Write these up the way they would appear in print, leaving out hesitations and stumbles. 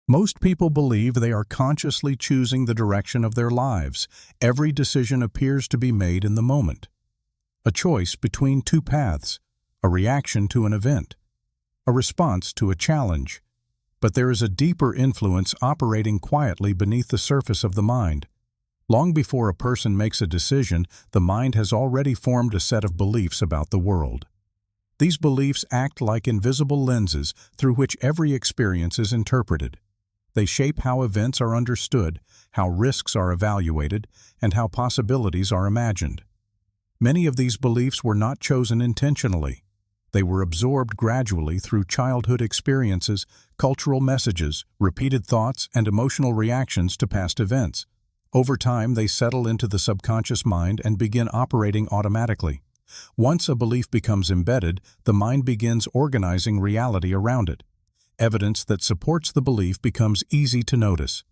Most people believe they are consciously choosing the direction of their lives. Every decision appears to be made in the moment. A choice between two paths, a reaction to an event, a response to a challenge. But there is a deeper influence operating quietly beneath the surface of the mind. Long before a person makes a decision, the mind has already formed a set of beliefs about the world. These beliefs act like invisible lenses through which every experience is interpreted. They shape how events are understood, how risks are evaluated, and how possibilities are imagined. Many of these beliefs were not chosen intentionally. They were absorbed gradually through childhood experiences, cultural messages, repeated thoughts, and emotional reactions to past events. Over time, they settle into the subconscious mind and begin operating automatically. Once a belief becomes embedded, the mind begins organizing reality around it. Evidence that supports the belief becomes easy to notice.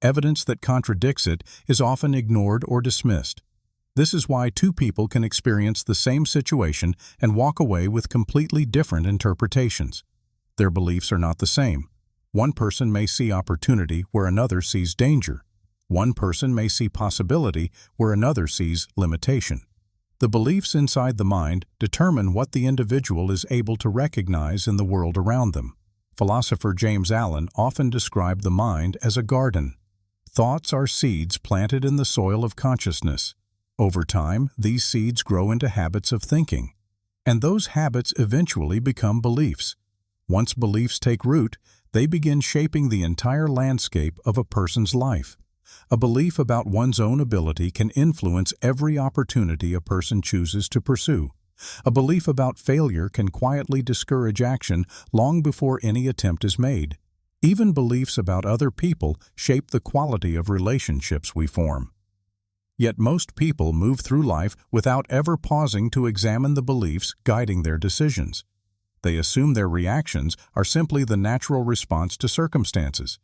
Evidence that contradicts it is often ignored or dismissed. This is why two people can experience the same situation and walk away with completely different interpretations. Their beliefs are not the same. One person may see opportunity where another sees danger. One person may see possibility where another sees limitation. The beliefs inside the mind determine what the individual is able to recognize in the world around them. Philosopher James Allen often described the mind as a garden. Thoughts are seeds planted in the soil of consciousness. Over time, these seeds grow into habits of thinking, and those habits eventually become beliefs. Once beliefs take root, they begin shaping the entire landscape of a person's life. A belief about one's own ability can influence every opportunity a person chooses to pursue. A belief about failure can quietly discourage action long before any attempt is made. Even beliefs about other people shape the quality of relationships we form. Yet most people move through life without ever pausing to examine the beliefs guiding their decisions. They assume their reactions are simply the natural response to circumstances.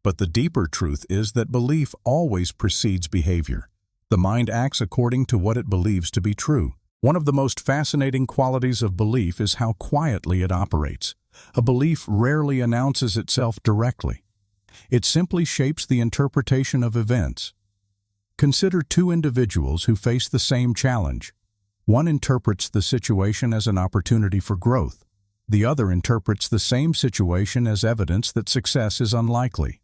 But the deeper truth is that belief always precedes behavior. The mind acts according to what it believes to be true. One of the most fascinating qualities of belief is how quietly it operates. A belief rarely announces itself directly. It simply shapes the interpretation of events. Consider two individuals who face the same challenge. One interprets the situation as an opportunity for growth. The other interprets the same situation as evidence that success is unlikely.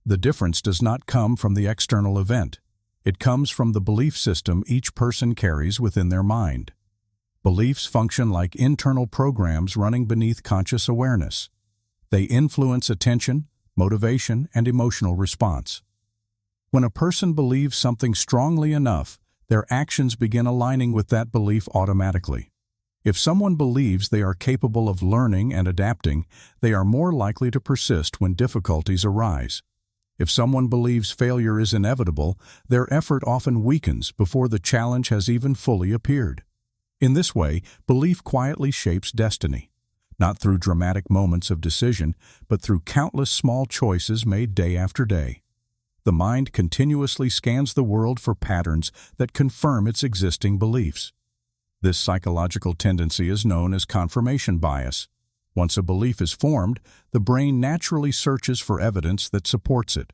The difference does not come from the external event. It comes from the belief system each person carries within their mind. Beliefs function like internal programs running beneath conscious awareness. They influence attention, motivation, and emotional response. When a person believes something strongly enough, their actions begin aligning with that belief automatically. If someone believes they are capable of learning and adapting, they are more likely to persist when difficulties arise. If someone believes failure is inevitable, their effort often weakens before the challenge has even fully appeared. In this way, belief quietly shapes destiny, not through dramatic moments of decision, but through countless small choices made day after day. The mind continuously scans the world for patterns that confirm its existing beliefs. This psychological tendency is known as confirmation bias. Once a belief is formed, the brain naturally searches for evidence that supports it.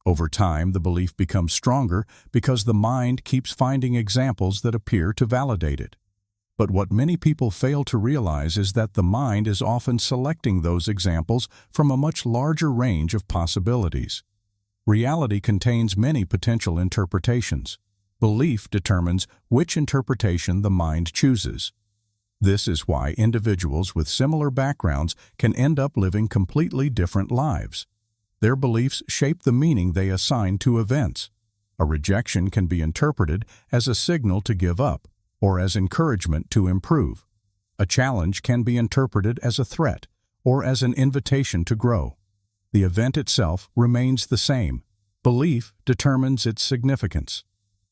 Over time, the belief becomes stronger because the mind keeps finding examples that appear to validate it. But what many people fail to realize is that the mind is often selecting those examples from a much larger range of possibilities. Reality contains many potential interpretations. Belief determines which interpretation the mind chooses. This is why individuals with similar backgrounds can end up living completely different lives. Their beliefs shape the meaning they assign to events. A rejection can be interpreted as a signal to give up, or as encouragement to improve. A challenge can be interpreted as a threat, or as an invitation to grow. The event itself remains the same. Belief determines its significance.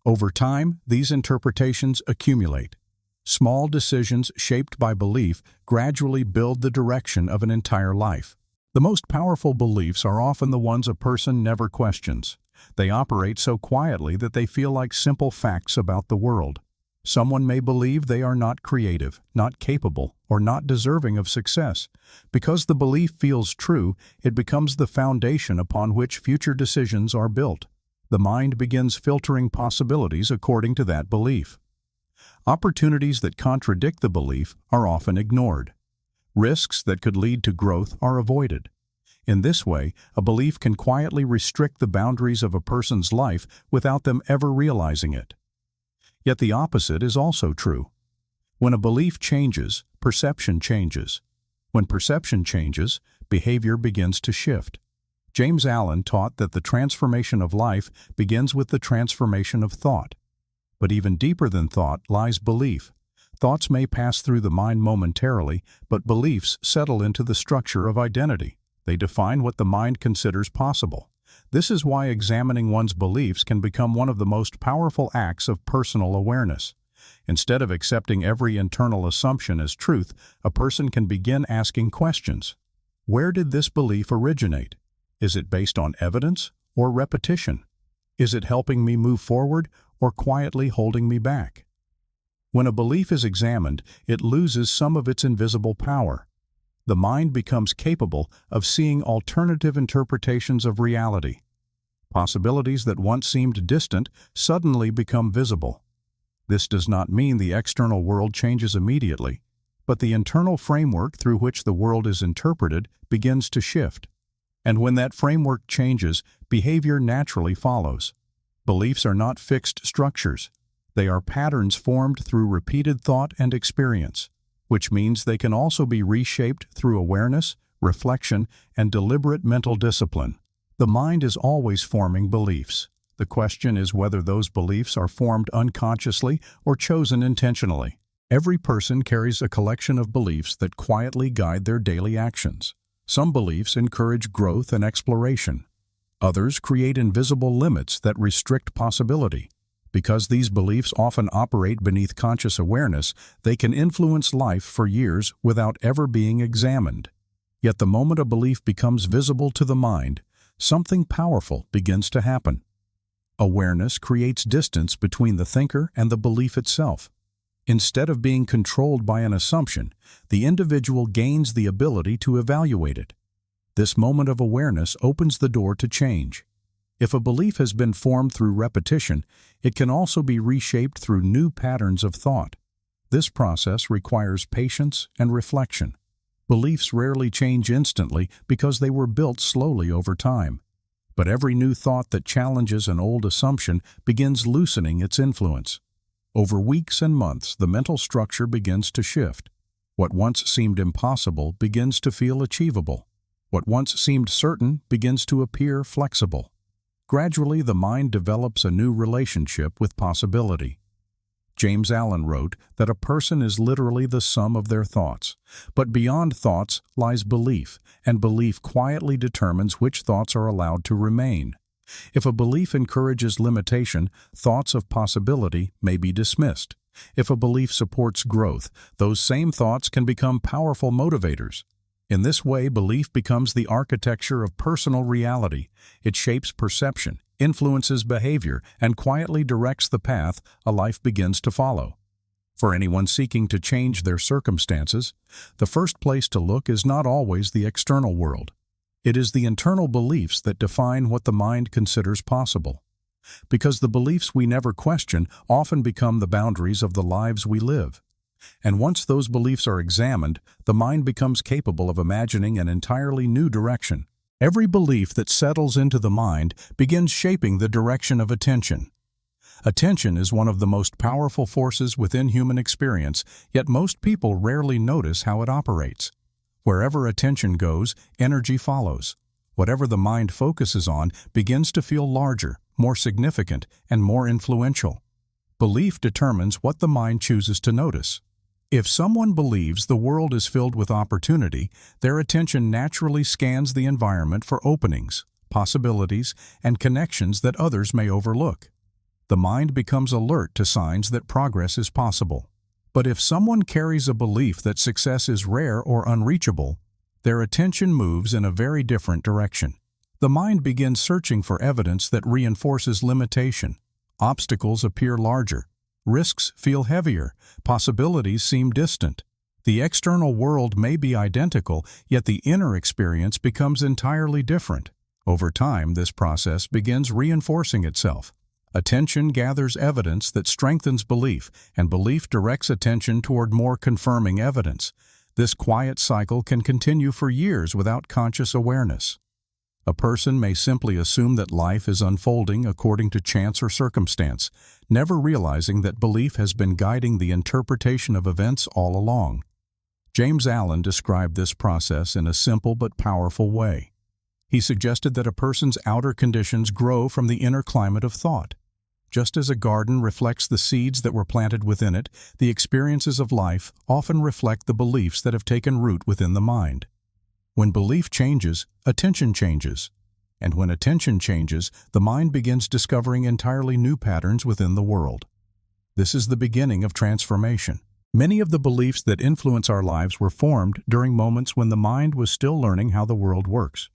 Over time, these interpretations accumulate. Small decisions shaped by belief gradually build the direction of an entire life. The most powerful beliefs are often the ones a person never questions. They operate so quietly that they feel like simple facts about the world. Someone may believe they are not creative, not capable, or not deserving of success. Because the belief feels true, it becomes the foundation upon which future decisions are built. The mind begins filtering possibilities according to that belief. Opportunities that contradict the belief are often ignored. Risks that could lead to growth are avoided. In this way, a belief can quietly restrict the boundaries of a person's life without them ever realizing it. Yet the opposite is also true. When a belief changes, perception changes. When perception changes, behavior begins to shift. James Allen taught that the transformation of life begins with the transformation of thought. But even deeper than thought lies belief. Thoughts may pass through the mind momentarily, but beliefs settle into the structure of identity. They define what the mind considers possible. This is why examining one's beliefs can become one of the most powerful acts of personal awareness. Instead of accepting every internal assumption as truth, a person can begin asking questions. Where did this belief originate? Is it based on evidence or repetition? Is it helping me move forward or quietly holding me back? When a belief is examined, it loses some of its invisible power. The mind becomes capable of seeing alternative interpretations of reality. Possibilities that once seemed distant suddenly become visible. This does not mean the external world changes immediately, but the internal framework through which the world is interpreted begins to shift. And when that framework changes, behavior naturally follows. Beliefs are not fixed structures. They are patterns formed through repeated thought and experience, which means they can also be reshaped through awareness, reflection, and deliberate mental discipline. The mind is always forming beliefs. The question is whether those beliefs are formed unconsciously or chosen intentionally. Every person carries a collection of beliefs that quietly guide their daily actions. Some beliefs encourage growth and exploration. Others create invisible limits that restrict possibility. Because these beliefs often operate beneath conscious awareness, they can influence life for years without ever being examined. Yet the moment a belief becomes visible to the mind, something powerful begins to happen. Awareness creates distance between the thinker and the belief itself. Instead of being controlled by an assumption, the individual gains the ability to evaluate it. This moment of awareness opens the door to change. If a belief has been formed through repetition, it can also be reshaped through new patterns of thought. This process requires patience and reflection. Beliefs rarely change instantly because they were built slowly over time. But every new thought that challenges an old assumption begins loosening its influence. Over weeks and months, the mental structure begins to shift. What once seemed impossible begins to feel achievable. What once seemed certain begins to appear flexible. Gradually, the mind develops a new relationship with possibility. James Allen wrote that a person is literally the sum of their thoughts. But beyond thoughts lies belief, and belief quietly determines which thoughts are allowed to remain. If a belief encourages limitation, thoughts of possibility may be dismissed. If a belief supports growth, those same thoughts can become powerful motivators. In this way, belief becomes the architecture of personal reality. It shapes perception, influences behavior, and quietly directs the path a life begins to follow. For anyone seeking to change their circumstances, the first place to look is not always the external world. It is the internal beliefs that define what the mind considers possible. Because the beliefs we never question often become the boundaries of the lives we live. And once those beliefs are examined, the mind becomes capable of imagining an entirely new direction. Every belief that settles into the mind begins shaping the direction of attention. Attention is one of the most powerful forces within human experience, yet most people rarely notice how it operates. Wherever attention goes, energy follows. Whatever the mind focuses on begins to feel larger, more significant, and more influential. Belief determines what the mind chooses to notice. If someone believes the world is filled with opportunity, their attention naturally scans the environment for openings, possibilities, and connections that others may overlook. The mind becomes alert to signs that progress is possible. But if someone carries a belief that success is rare or unreachable, their attention moves in a very different direction. The mind begins searching for evidence that reinforces limitation. Obstacles appear larger. Risks feel heavier, possibilities seem distant. The external world may be identical, yet the inner experience becomes entirely different. Over time, this process begins reinforcing itself. Attention gathers evidence that strengthens belief, and belief directs attention toward more confirming evidence. This quiet cycle can continue for years without conscious awareness. A person may simply assume that life is unfolding according to chance or circumstance, never realizing that belief has been guiding the interpretation of events all along. James Allen described this process in a simple but powerful way. He suggested that a person's outer conditions grow from the inner climate of thought. Just as a garden reflects the seeds that were planted within it, the experiences of life often reflect the beliefs that have taken root within the mind. When belief changes, attention changes. And when attention changes, the mind begins discovering entirely new patterns within the world. This is the beginning of transformation. Many of the beliefs that influence our lives were formed during moments when the mind was still learning how the world works.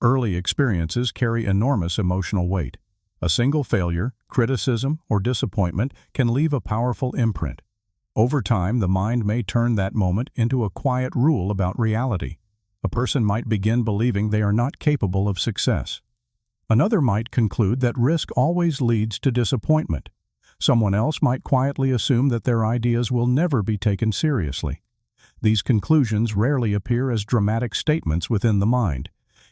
Early experiences carry enormous emotional weight. A single failure, criticism, or disappointment can leave a powerful imprint. Over time, the mind may turn that moment into a quiet rule about reality. A person might begin believing they are not capable of success. Another might conclude that risk always leads to disappointment. Someone else might quietly assume that their ideas will never be taken seriously. These conclusions rarely appear as dramatic statements within the mind.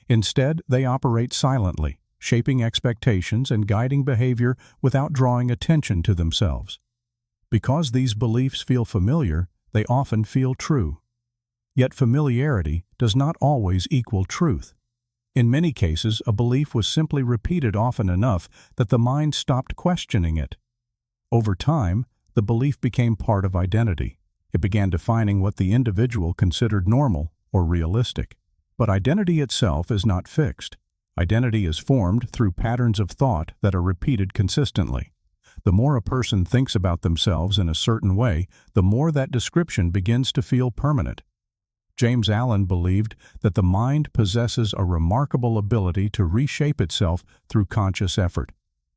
Instead, they operate silently, shaping expectations and guiding behavior without drawing attention to themselves. Because these beliefs feel familiar, they often feel true. Yet familiarity does not always equal truth. In many cases, a belief was simply repeated often enough that the mind stopped questioning it. Over time, the belief became part of identity. It began defining what the individual considered normal or realistic. But identity itself is not fixed. Identity is formed through patterns of thought that are repeated consistently. The more a person thinks about themselves in a certain way, the more that description begins to feel permanent. James Allen believed that the mind possesses a remarkable ability to reshape itself through conscious effort.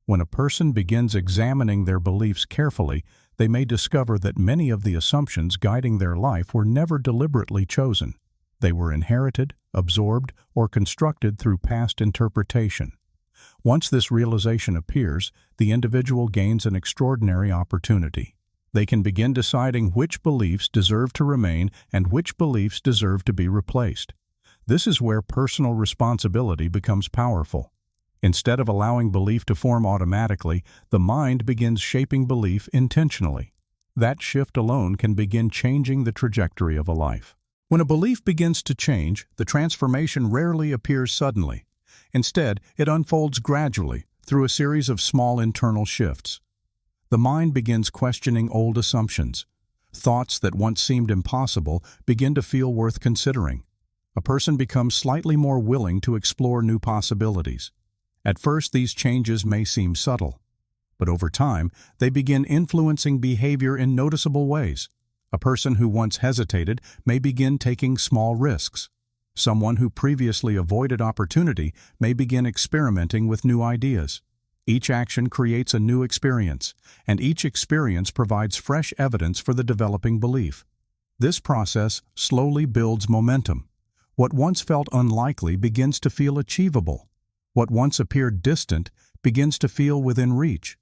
When a person begins examining their beliefs carefully, they may discover that many of the assumptions guiding their life were never deliberately chosen. They were inherited, absorbed, or constructed through past interpretation. Once this realization appears, the individual gains an extraordinary opportunity. They can begin deciding which beliefs deserve to remain and which beliefs deserve to be replaced. This is where personal responsibility becomes powerful. Instead of allowing belief to form automatically, the mind begins shaping belief intentionally. That shift alone can begin changing the trajectory of a life. When a belief begins to change, the transformation rarely appears suddenly. Instead, it unfolds gradually through a series of small internal shifts. The mind begins questioning old assumptions. Thoughts that once seemed impossible begin to feel worth considering. A person becomes slightly more willing to explore new possibilities. At first, these changes may seem subtle, but over time, they begin influencing behavior in noticeable ways. A person who once hesitated may begin taking small risks. Someone who previously avoided opportunity may begin experimenting with new ideas. Each action creates a new experience, and each experience provides fresh evidence for the developing belief. This process slowly builds momentum. What once felt unlikely begins to feel achievable. What once appeared distant begins to feel within reach.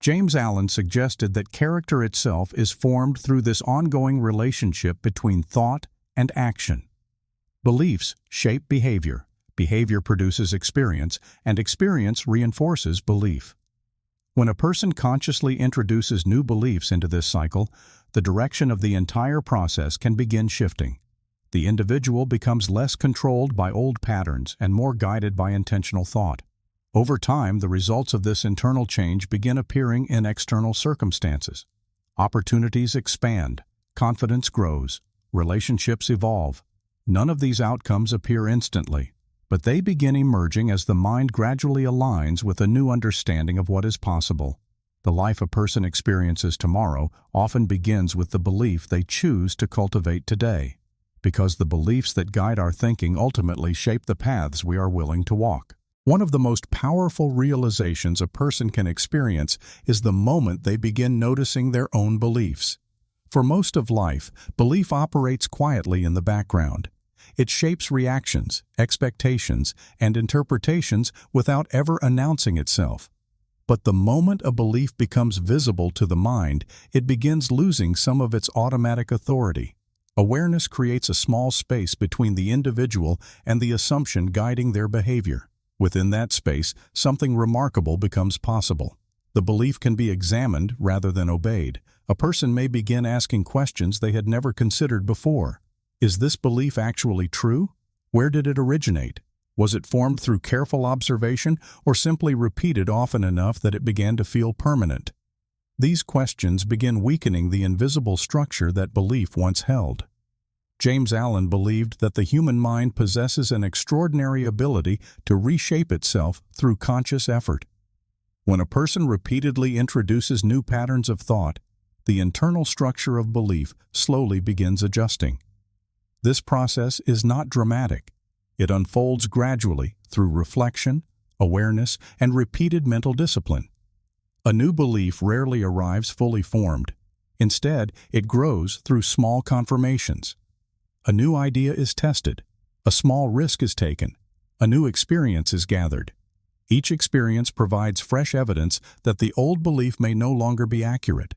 James Allen suggested that character itself is formed through this ongoing relationship between thought and action. Beliefs shape behavior. Behavior produces experience, and experience reinforces belief. When a person consciously introduces new beliefs into this cycle, the direction of the entire process can begin shifting. The individual becomes less controlled by old patterns and more guided by intentional thought. Over time, the results of this internal change begin appearing in external circumstances. Opportunities expand, confidence grows, relationships evolve. None of these outcomes appear instantly, but they begin emerging as the mind gradually aligns with a new understanding of what is possible. The life a person experiences tomorrow often begins with the belief they choose to cultivate today, because the beliefs that guide our thinking ultimately shape the paths we are willing to walk. One of the most powerful realizations a person can experience is the moment they begin noticing their own beliefs. For most of life, belief operates quietly in the background. It shapes reactions, expectations, and interpretations without ever announcing itself. But the moment a belief becomes visible to the mind, it begins losing some of its automatic authority. Awareness creates a small space between the individual and the assumption guiding their behavior. Within that space, something remarkable becomes possible. The belief can be examined rather than obeyed. A person may begin asking questions they had never considered before. Is this belief actually true? Where did it originate? Was it formed through careful observation or simply repeated often enough that it began to feel permanent? These questions begin weakening the invisible structure that belief once held. James Allen believed that the human mind possesses an extraordinary ability to reshape itself through conscious effort. When a person repeatedly introduces new patterns of thought, the internal structure of belief slowly begins adjusting. This process is not dramatic. It unfolds gradually through reflection, awareness, and repeated mental discipline. A new belief rarely arrives fully formed. Instead, it grows through small confirmations. A new idea is tested. A small risk is taken. A new experience is gathered. Each experience provides fresh evidence that the old belief may no longer be accurate.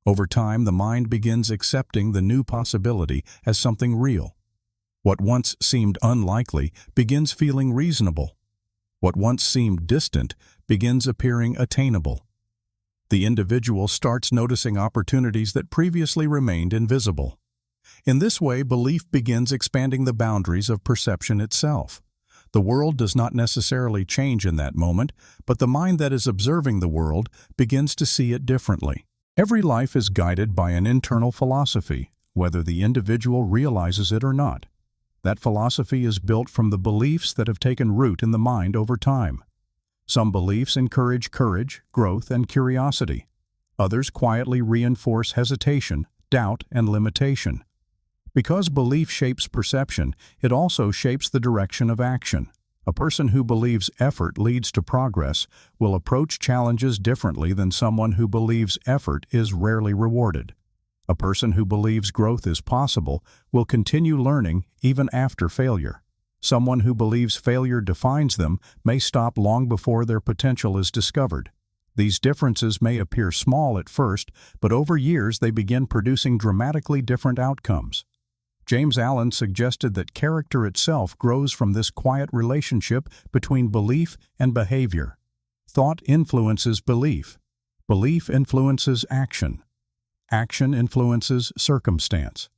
Over time, the mind begins accepting the new possibility as something real. What once seemed unlikely begins feeling reasonable. What once seemed distant begins appearing attainable. The individual starts noticing opportunities that previously remained invisible. In this way, belief begins expanding the boundaries of perception itself. The world does not necessarily change in that moment, but the mind that is observing the world begins to see it differently. Every life is guided by an internal philosophy, whether the individual realizes it or not. That philosophy is built from the beliefs that have taken root in the mind over time. Some beliefs encourage courage, growth, and curiosity. Others quietly reinforce hesitation, doubt, and limitation. Because belief shapes perception, it also shapes the direction of action. A person who believes effort leads to progress will approach challenges differently than someone who believes effort is rarely rewarded. A person who believes growth is possible will continue learning even after failure. Someone who believes failure defines them may stop long before their potential is discovered. These differences may appear small at first, but over years they begin producing dramatically different outcomes. James Allen suggested that character itself grows from this quiet relationship between belief and behavior. Thought influences belief. Belief influences action. Action influences circumstance.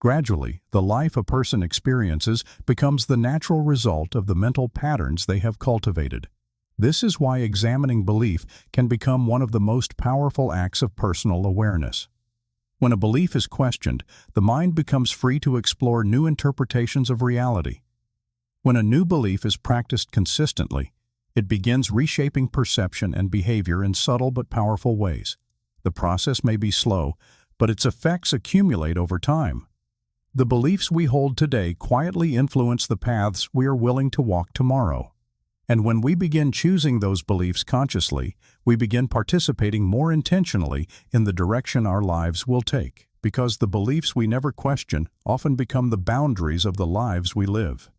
Gradually, the life a person experiences becomes the natural result of the mental patterns they have cultivated. This is why examining belief can become one of the most powerful acts of personal awareness. When a belief is questioned, the mind becomes free to explore new interpretations of reality. When a new belief is practiced consistently, it begins reshaping perception and behavior in subtle but powerful ways. The process may be slow, but its effects accumulate over time. The beliefs we hold today quietly influence the paths we are willing to walk tomorrow. And when we begin choosing those beliefs consciously, we begin participating more intentionally in the direction our lives will take, because the beliefs we never question often become the boundaries of the lives we live.